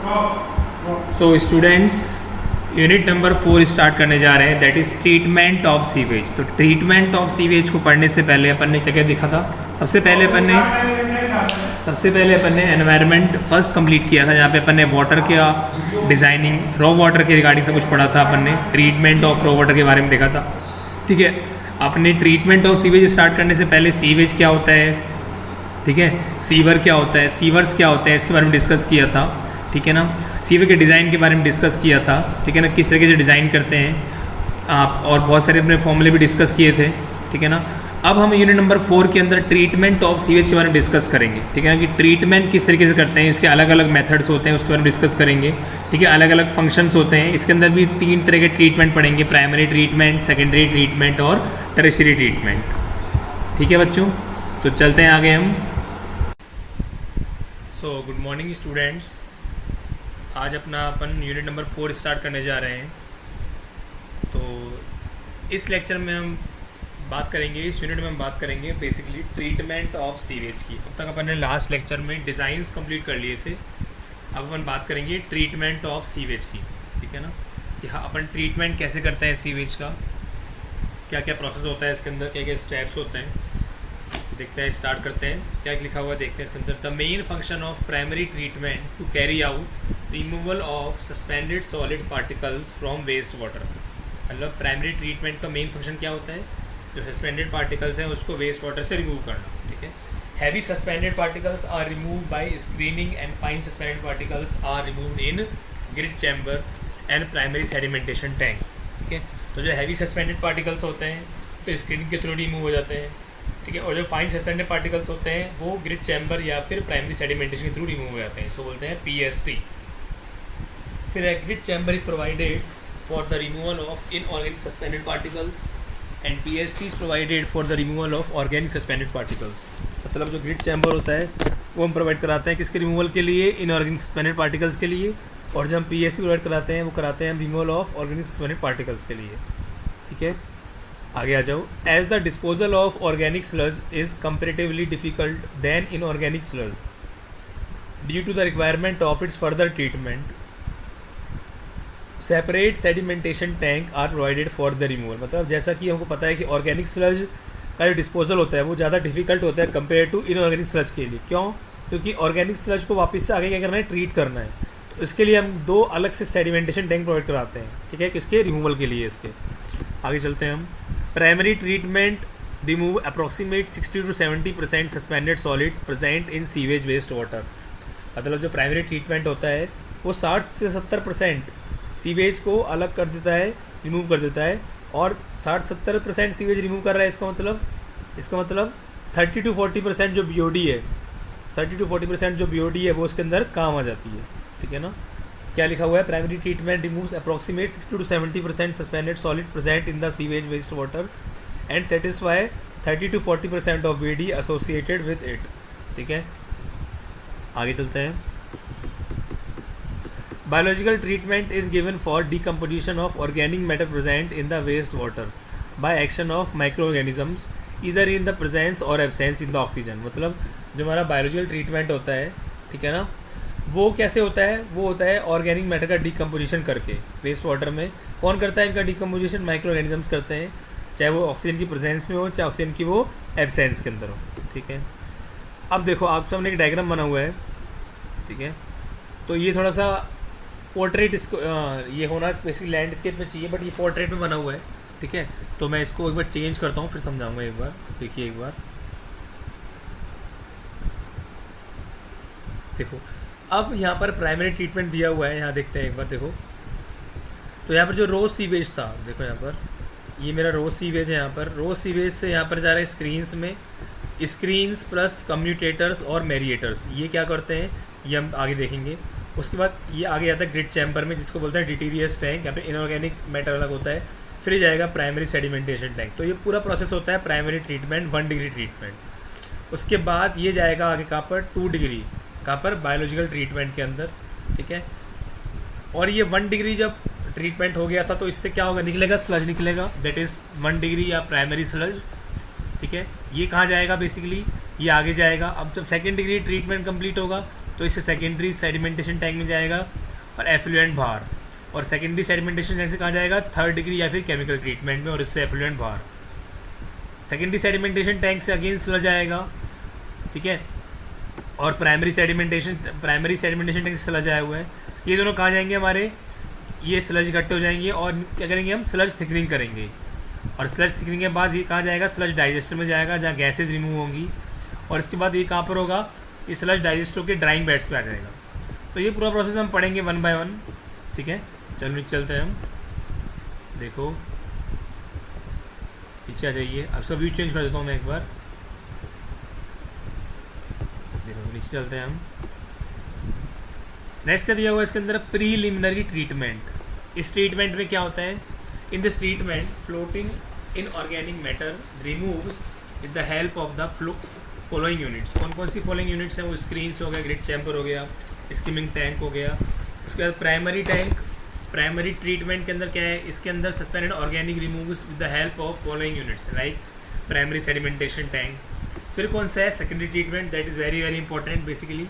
So students, unit number 4 start करने जा रहे हैं, that is treatment of sewage. तो ट्रीटमेंट ऑफ सीवेज को पढ़ने से पहले अपन ने क्या क्या देखा था? सबसे पहले अपन ने एनवायरनमेंट फर्स्ट कंप्लीट किया था, जहाँ पे अपन ने वाटर का डिज़ाइनिंग, रॉ वाटर के रिगार्डिंग से कुछ पढ़ा था। अपन ने ट्रीटमेंट ऑफ रॉ वाटर के बारे में देखा था। ठीक है, अपने ट्रीटमेंट ऑफ सीवेज स्टार्ट करने से पहले सीवेज क्या होता है, ठीक है, सीवर क्या होता है, सीवर्स क्या होते हैं, इसके बारे में डिस्कस किया था। ठीक है ना, सीवर के डिज़ाइन के बारे में डिस्कस किया था। ठीक है ना, किस तरीके से डिज़ाइन करते हैं आप, और बहुत सारे अपने फॉर्मूले भी डिस्कस किए थे। ठीक है ना, अब हम यूनिट नंबर 4 के अंदर ट्रीटमेंट ऑफ सीवेज के बारे में डिस्कस करेंगे। ठीक है ना, कि ट्रीटमेंट किस तरीके से करते हैं, इसके अलग अलग मेथड्स होते हैं, उसके बारे में डिस्कस करेंगे। ठीक है, अलग अलग फंक्शंस होते हैं। इसके अंदर भी 3 तरह के ट्रीटमेंट पढ़ेंगे, प्राइमरी ट्रीटमेंट, सेकेंडरी ट्रीटमेंट और टर्शियरी ट्रीटमेंट। ठीक है बच्चों, तो चलते हैं आगे हम। सो गुड मॉर्निंग स्टूडेंट्स, आज अपना अपन यूनिट नंबर 4 स्टार्ट करने जा रहे हैं। तो इस लेक्चर में हम बात करेंगे, इस यूनिट में हम बात करेंगे बेसिकली ट्रीटमेंट ऑफ सीवेज की। अब तक अपन ने लास्ट लेक्चर में डिज़ाइंस कंप्लीट कर लिए थे, अब अपन बात करेंगे ट्रीटमेंट ऑफ सीवेज की। ठीक है ना, कि हाँ अपन ट्रीटमेंट कैसे करते हैं सीवेज का, क्या क्या प्रोसेस होता है इसके अंदर, क्या क्या स्टेप्स होते हैं। देखते हैं, स्टार्ट करते हैं, क्या लिखा हुआ है देखते हैं इसके अंदर। The main function of primary treatment to carry out removal of suspended solid particles from waste water. मतलब प्राइमरी ट्रीटमेंट का मेन फंक्शन क्या होता है, जो सस्पेंडेड पार्टिकल्स हैं उसको वेस्ट वाटर से रिमूव करना। ठीक है, heavy suspended particles are remove by screening and fine suspended particles are removed in grid chamber and primary sedimentation tank. ठीक है, तो जो हैवी सस्पेंडेड पार्टिकल्स होते हैं तो स्क्रीनिंग के थ्रू रिमूव हो जाते हैं। ठीक है, और जो फाइन सस्पेंडेड पार्टिकल्स होते हैं वो ग्रिड चैम्बर या फिर प्राइमरी सेडिमेंटेशन के थ्रू रिमूव हो जाते हैं, इसको बोलते हैं पीएसटी। फिर grid chamber is provided for the removal of inorganic suspended particles and PST is provided for the removal of organic suspended particles. मतलब जो ग्रिड चैम्बर होता है वो हम प्रोवाइड कराते हैं किसके रिमूवल के लिए, इनऑर्गेनिक सस्पेंडेड पार्टिकल्स के लिए, और जब हम पीएसटी प्रोवाइड कराते हैं वो कराते हैं हम removal of organic suspended particles के लिए। ठीक है, आगे आ जाओ। As the disposal of organic sludge is comparatively difficult than inorganic sludge due to the requirement of its further treatment, separate sedimentation tank are provided for the removal. मतलब जैसा कि हमको पता है कि ऑर्गेनिक स्लज का जो डिस्पोजल होता है वो ज़्यादा डिफिकल्ट होता है कंपेयर टू इनऑर्गेनिक स्लज के लिए। क्यों? क्योंकि ऑर्गेनिक स्लज को वापस से आगे क्या करना है, ट्रीट करना है। तो इसके लिए हम 2 अलग से सेडिमेंटेशन टैंक प्रोवाइड कराते हैं। ठीक है, किसके रिमूवल के लिए, इसके। आगे चलते हैं हम। Primary treatment remove approximate 60 to 70% suspended solid present in sewage waste water. मतलब जो प्राइमरी ट्रीटमेंट होता है वो 60 से 70% सीवेज को अलग कर देता है, रिमूव कर देता है। और 60-70% सीवेज रिमूव कर रहा है, इसका मतलब 30 to 40% जो बीओडी है, 30 to 40% जो बीओडी है वो उसके अंदर काम आ जाती है। ठीक है ना, क्या लिखा हुआ है, primary treatment removes approximate 60 to 70% suspended solid present in the sewage waste water and satisfy 30 to 40% of BD associated with it. ठीक है, आगे चलते हैं। Biological treatment is given for decomposition of organic matter present in the waste water by action of microorganisms इधर in the presence और absence in the oxygen. मतलब जो हमारा बायोलॉजिकल ट्रीटमेंट होता है, ठीक है ना, वो कैसे होता है, वो होता है ऑर्गेनिक मैटर का डिकम्पोजिशन करके वेस्ट वाटर में। कौन करता है इनका डिकम्पोजिशन? माइक्रो ऑर्गेनिजम्स करते हैं, चाहे वो ऑक्सीजन की प्रेजेंस में हो चाहे ऑक्सीजन की वो एब्सेंस के अंदर हो। ठीक है, अब देखो आप सामने एक डायग्राम बना हुआ है। ठीक है, तो ये थोड़ा सा पोर्ट्रेट इसको ये होना बेसिकली लैंडस्केप में चाहिए, बट ये पोर्ट्रेट में बना हुआ है। ठीक है, तो मैं इसको एक बार चेंज करता हूँ फिर समझाऊंगा एक बार। देखिए एक बार, देखो अब यहाँ पर प्राइमरी ट्रीटमेंट दिया हुआ है, यहाँ देखते हैं एक बार। देखो तो यहाँ पर जो रोज सीवेज था, देखो यहाँ पर ये मेरा रोज सीवेज है। यहाँ पर रोज सीवेज से यहाँ पर जा रहा है स्क्रीन्स में, स्क्रीन्स प्लस कम्यूटेटर्स और मेरिएटर्स। ये क्या करते हैं ये हम आगे देखेंगे। उसके बाद ये आगे आता है ग्रिड चैम्बर में, जिसको बोलते हैं डिटीरियस टैंक। यहाँ पे इनऑर्गेनिक मैटर अलग होता है। फिर जाएगा प्राइमरी सेडिमेंटेशन टैंक। तो ये पूरा प्रोसेस होता है प्राइमरी ट्रीटमेंट 1 डिग्री ट्रीटमेंट। उसके बाद ये जाएगा आगे कहाँ पर, 2 डिग्री, कहाँ पर, बायोलॉजिकल ट्रीटमेंट के अंदर। ठीक है, और ये 1 डिग्री जब ट्रीटमेंट हो गया था तो इससे क्या होगा, निकलेगा स्लज निकलेगा, दैट इज़ 1 डिग्री या प्राइमरी स्लज। ठीक है, ये कहाँ जाएगा बेसिकली, ये आगे जाएगा। अब जब 2nd डिग्री ट्रीटमेंट कंप्लीट होगा तो इससे सेकेंडरी सेडिमेंटेशन टैंक में जाएगा और एफ्लुएंट बाहर, और सेकेंडरी सेडिमेंटेशन टैंक से कहाँ जाएगा, थर्ड डिग्री या फिर केमिकल ट्रीटमेंट में, और इससे एफ्लुएंट बाहर। सेकेंडरी सेडिमेंटेशन टैंक से अगेन स्लज आएगा, ठीक है, और प्राइमरी सेडिमेंटेशन टैंक से स्लज आया हुआ है। ये दोनों कहाँ जाएंगे हमारे, ये स्लज इकट्ठे हो जाएंगे और क्या करेंगे हम, स्लज थिकनिंग करेंगे, और स्लज थिकनिंग के बाद ये कहाँ जाएगा, स्लज डाइजेस्टर में जाएगा जहाँ गैसेज रिमूव होंगी, और इसके बाद ये कहाँ पर होगा, ये स्लज डाइजेस्ट होकर ड्राइंग बेड्स पे आ जाएगा। तो ये पूरा प्रोसेस हम पढ़ेंगे 1 बाय 1, ठीक है। चलो नीचे चलते हैं हम, देखो नीचे आ जाइए। अब इसका व्यू चेंज कर देता हूँ मैं एक बार, देखो नीचे चलते हैं हम। नेक्स्ट क्या दिया हुआ है इसके अंदर, प्रीलिमिनरी ट्रीटमेंट। इस ट्रीटमेंट में क्या होता है, in this treatment floating in organic matter removes with the help of the following units. कौन कौन सी फॉलोइंग यूनिट्स हैं, वो स्क्रीन्स हो गया, ग्रिड चैम्बर हो गया, स्किमिंग टैंक हो गया। उसके बाद प्राइमरी टैंक, प्राइमरी ट्रीटमेंट के अंदर क्या है, इसके अंदर suspended organic removes with the help of following units like primary sedimentation tank. फिर कौन सा है, secondary treatment, that is very very important. Basically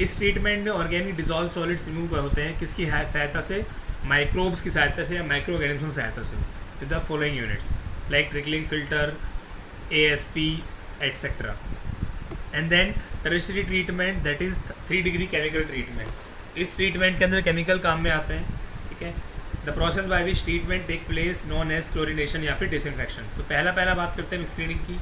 इस ट्रीटमेंट में ऑर्गेनिक डिजॉल्व सॉलिड्स रिमूव होते हैं, किसकी सहायता से, माइक्रोब्स की सहायता से या माइक्रो ऑर्गेनिज्म की सहायता से, with the following units like trickling filter, ASP et cetera. And then tertiary treatment, that is 3 degree chemical treatment. इस ट्रीटमेंट के अंदर केमिकल काम में आते हैं, ठीक है। The process by which treatment take place known as chlorination या फिर डिसइंफेक्शन। तो पहला बात करते हैं स्क्रीनिंग की।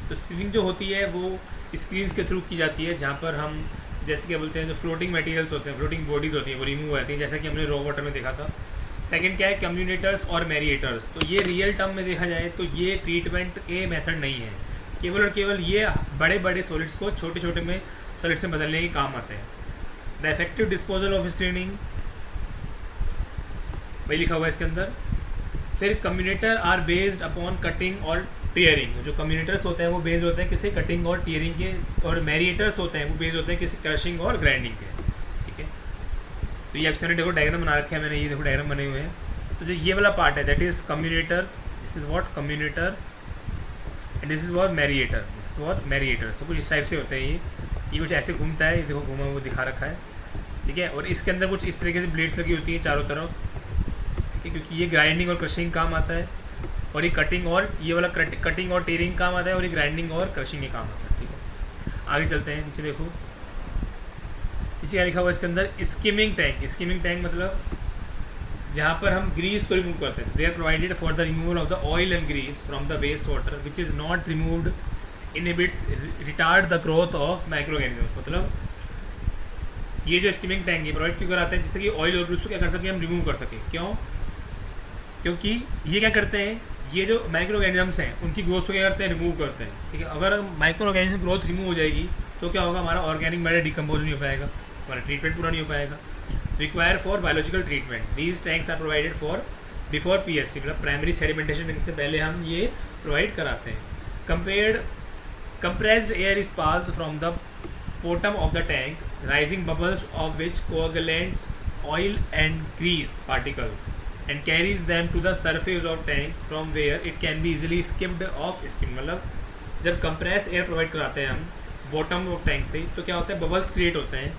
तो स्क्रीनिंग जो होती है वो स्क्रीन्स के थ्रू की जाती है, जहाँ पर हम जैसे क्या बोलते हैं, जो फ्लोटिंग मटेरियल्स होते हैं, फ्लोटिंग बॉडीज़ होती हैं, वो रिमूव हो जाती हैं, जैसा कि हमने रॉ वाटर में देखा था। सेकंड क्या है, कम्युनेटर्स और मेरिएटर्स। तो ये रियल टर्म में देखा जाए तो ये ट्रीटमेंट के मेथड नहीं है, केवल और केवल ये बड़े बड़े सॉलिड्स को छोटे छोटे में सॉलिड्स में बदलने के काम आते हैं। The effective disposal of screening, वही लिखा हुआ है इसके अंदर। फिर commutator are based upon cutting और टीयरिंग। जो कम्युनेटर्स होते हैं वो बेस्ड होते हैं किसी कटिंग और टीयरिंग के, और मेरिएटर्स होते हैं वो बेस्ड होते हैं किसी क्रशिंग और ग्राइंडिंग के, ठीक है। तो ये आपसे देखो डायग्राम बना रखे हैं मैंने, ये देखो डायग्राम बने हुए हैं। तो जो ये वाला पार्ट है that is commutator, this is what commutator, and this is what मेरिएटर, दिस इज़ व्हाट मेरिएटर्स। तो कुछ इस टाइप से होते हैं ये कुछ ऐसे घूमता है, ये देखो घूमा वो दिखा रखा है, ठीक है। और इसके अंदर कुछ इस तरीके से ब्लेड्स लगी होती हैं चारों तरफ, ठीक है, क्योंकि ये ग्राइंडिंग और क्रशिंग काम आता है, और ये कटिंग और ये वाला कटिंग और टीयरिंग काम आता है, और ये ग्राइंडिंग और क्रशिंग के काम आता है, ठीक है। आगे चलते हैं, नीचे देखो, नीचे क्या लिखा हुआ है इसके अंदर, स्किमिंग टैंक। स्किमिंग टैंक मतलब जहाँ पर हम ग्रीस को रिमूव करते हैं। They are provided for the removal of the oil and grease from the waste water which is not removed inhibits retard the growth of microorganisms. मतलब ये जो स्किमिंग टैंक है प्रोवाइड क्यों कराते हैं, जिससे कि ऑयल और ग्रीस को क्या कर सकें, हम रिमूव कर सकें। क्यों, क्योंकि ये क्या करते हैं, ये जो माइक्रो ऑर्गेनिजम्स हैं उनकी ग्रोथ को क्या करते हैं, रिमूव करते हैं, ठीक है। अगर माइक्रो ऑर्गेनिज्म ग्रोथ रिमूव हो जाएगी तो क्या होगा, हमारा ऑर्गेनिक मैटर डिकम्पोज नहीं हो पाएगा, हमारा ट्रीटमेंट पूरा नहीं हो पाएगा। Require for biological treatment, these tanks are provided for before PST, मतलब प्राइमरी सेडिमेंटेशन से पहले हम ये प्रोवाइड कराते हैं। compressed air is passed from the bottom of the tank, rising bubbles of which coagulates oil and grease particles and carries them to the surface of tank from where it can be easily skimmed off skim। मतलब जब compress air provide कराते हैं हम bottom of tank से, तो क्या होता है, बबल्स क्रिएट होते हैं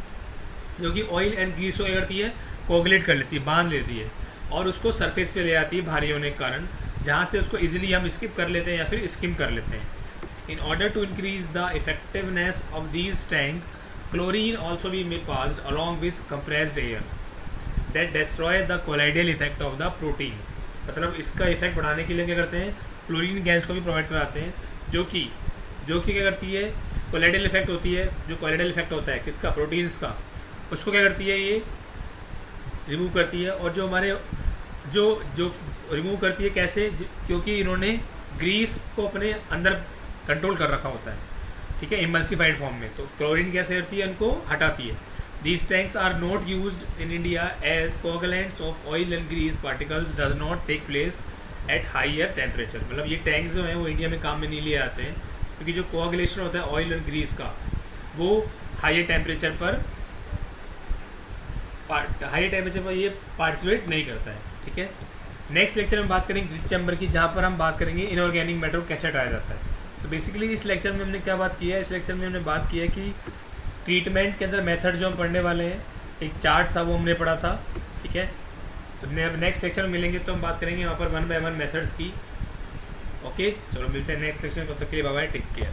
जो कि ऑयल एंड ग्रीस को क्या करती है, कोगुलेट कर लेती है, बांध लेती है, और उसको सरफेस पे ले आती है भारी होने के कारण, जहाँ से उसको इजीली हम स्किप कर लेते हैं या फिर स्किम कर लेते हैं। In order to increase the effectiveness of these tank, chlorine also be passed along with compressed air that destroy the colloidal effect of the proteins। मतलब इसका इफेक्ट बढ़ाने के लिए क्या करते हैं, क्लोरीन गैस को भी प्रोवाइड कराते हैं, जो कि क्या करती है, कोलाइडल इफेक्ट होती है। जो कोलाइडल इफेक्ट होता है किसका, प्रोटीन्स का, उसको क्या करती है, ये रिमूव करती है। और जो हमारे जो रिमूव करती है कैसे, क्योंकि इन्होंने ग्रीस को अपने अंदर कंट्रोल कर रखा होता है, ठीक है, इमल्सिफाइड फॉर्म में। तो क्लोरीन गैस करती है, इनको हटाती है। These tanks are not used in India as coagulants of oil and grease particles does not take place at higher temperature। मतलब ये टैंक्स जो हैं वो इंडिया में काम में नहीं लिए आते हैं, क्योंकि जो कोआगुलेशन होता है ऑयल और ग्रीस का वो हायर टेम्परेचर पर ये पार्टिसिपेट नहीं करता है, ठीक है। नेक्स्ट लेक्चर में बात करेंगे ग्रिड चैम्बर की, जहाँ पर हम बात करेंगे इनऑर्गेनिक मैटर को कैसे हटाया जाता है। तो बेसिकली इस लेक्चर में हमने क्या बात की है, इस लेक्चर में हमने बात की है कि ट्रीटमेंट के अंदर मेथड जो हम पढ़ने वाले हैं, एक चार्ट था वो हमने पढ़ा था, ठीक है। तो नेक्स्ट लेक्चर में मिलेंगे तो हम बात करेंगे वहाँ पर 1 by 1 मेथड्स की। ओके, चलो मिलते हैं नेक्स्ट लेक्चर में, तब तक के लिए बाय बाय, टेक केयर।